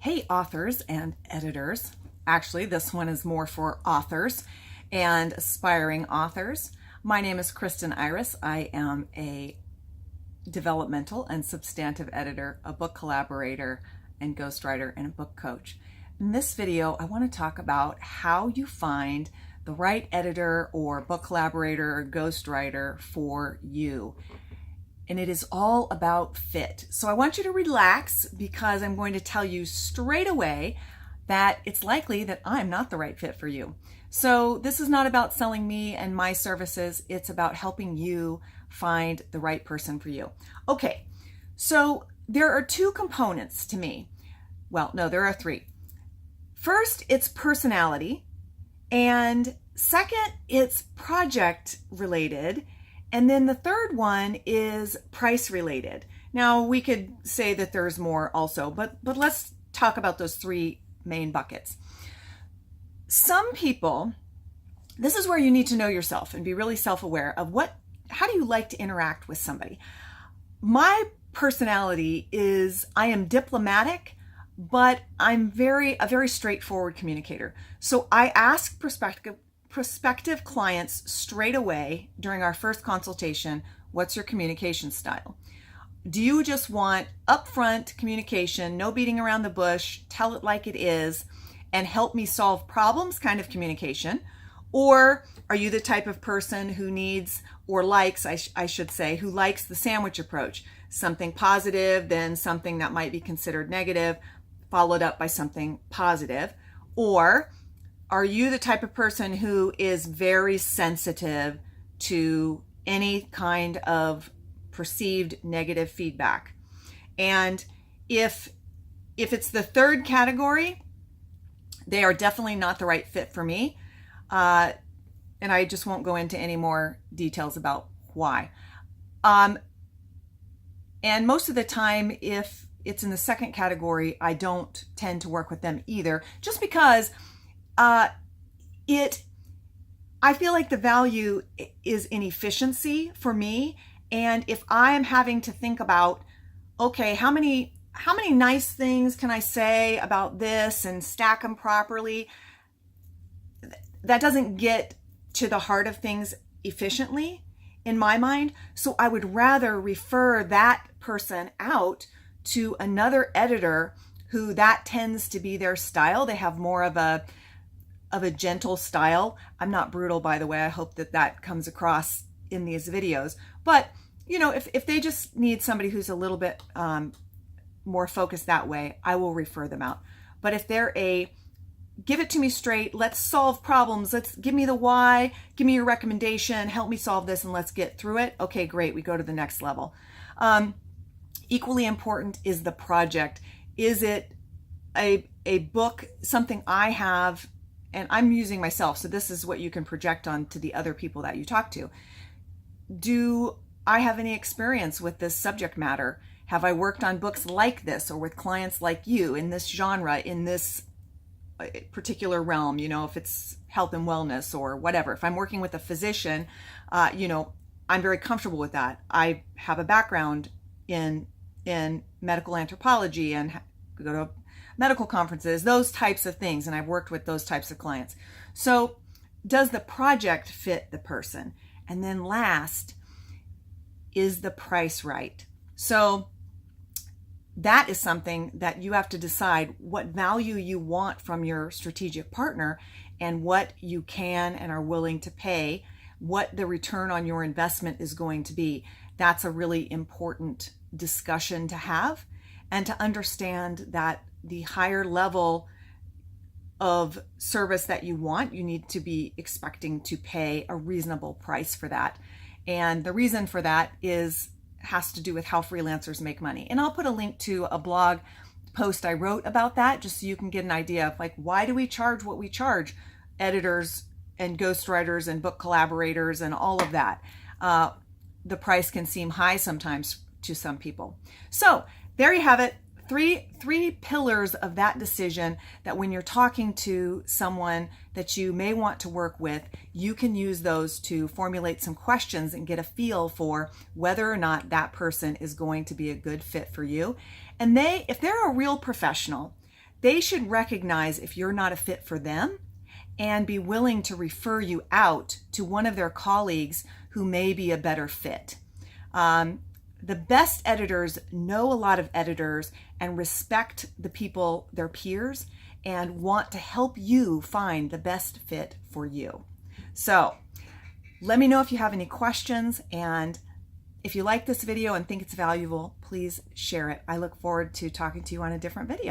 Hey, authors and editors. Actually, this one is more for authors and aspiring authors. My name is Kristen Iris. I am a developmental and substantive editor, a book collaborator, and ghostwriter, and a book coach. In this video, I want to talk about how you find the right editor or book collaborator or ghostwriter for you. And it is all about fit. So I want you to relax because I'm going to tell you straight away that it's likely that I'm not the right fit for you. So this is not about selling me and my services. It's about helping you find the right person for you. Okay, so there are two components to me. Well, no, there are three. First, it's personality. And second, it's project related. And then the third one is price related. Now, we could say that there's more also, but let's talk about those three main buckets. Some people, this is where you need to know yourself and be really self-aware of how do you like to interact with somebody? My personality is, I am diplomatic, but I'm a very straightforward communicator. So I ask prospective clients straight away during our first consultation, what's your communication style? Do you just want upfront communication, no beating around the bush, tell it like it is, and help me solve problems kind of communication? Or are you the type of person who needs, or likes, I should say, who likes the sandwich approach? Something positive, then something that might be considered negative, followed up by something positive? Or are you the type of person who is very sensitive to any kind of perceived negative feedback? And if it's the third category, they are definitely not the right fit for me. And I just won't go into any more details about why. And most of the time, if it's in the second category, I don't tend to work with them either, just because I feel like the value is in efficiency for me. And if I am having to think about, okay, how many nice things can I say about this and stack them properly, that doesn't get to the heart of things efficiently in my mind. So I would rather refer that person out to another editor who that tends to be their style. They have more of a gentle style. I'm not brutal, by the way. I hope that comes across in these videos. But, you know, if they just need somebody who's a little bit more focused that way, I will refer them out. But if they're give it to me straight, let's solve problems, give me the why, give me your recommendation, help me solve this, and let's get through it. Okay, great, we go to the next level. Equally important is the project. Is it a book, something I have, and I'm using myself, so this is what you can project on to the other people that you talk to. Do I have any experience with this subject matter? Have I worked on books like this or with clients like you in this genre, in this particular realm, you know, if it's health and wellness or whatever? If I'm working with a physician, you know, I'm very comfortable with that. I have a background in medical anthropology and go to medical conferences, those types of things. And I've worked with those types of clients. So does the project fit the person? And then last, is the price right? So that is something that you have to decide what value you want from your strategic partner and what you can and are willing to pay, what the return on your investment is going to be. That's a really important discussion to have, and to understand that the higher level of service that you want, you need to be expecting to pay a reasonable price for that. And the reason for that has to do with how freelancers make money. And I'll put a link to a blog post I wrote about that, just so you can get an idea of like, why do we charge what we charge editors and ghostwriters and book collaborators and all of that. The price can seem high sometimes to some people. So there you have it. Three pillars of that decision that when you're talking to someone that you may want to work with, you can use those to formulate some questions and get a feel for whether or not that person is going to be a good fit for you. And if they're a real professional, they should recognize if you're not a fit for them and be willing to refer you out to one of their colleagues who may be a better fit. The best editors know a lot of editors and respect the people, their peers, and want to help you find the best fit for you. So let me know if you have any questions, and if you like this video and think it's valuable, please share it. I look forward to talking to you on a different video.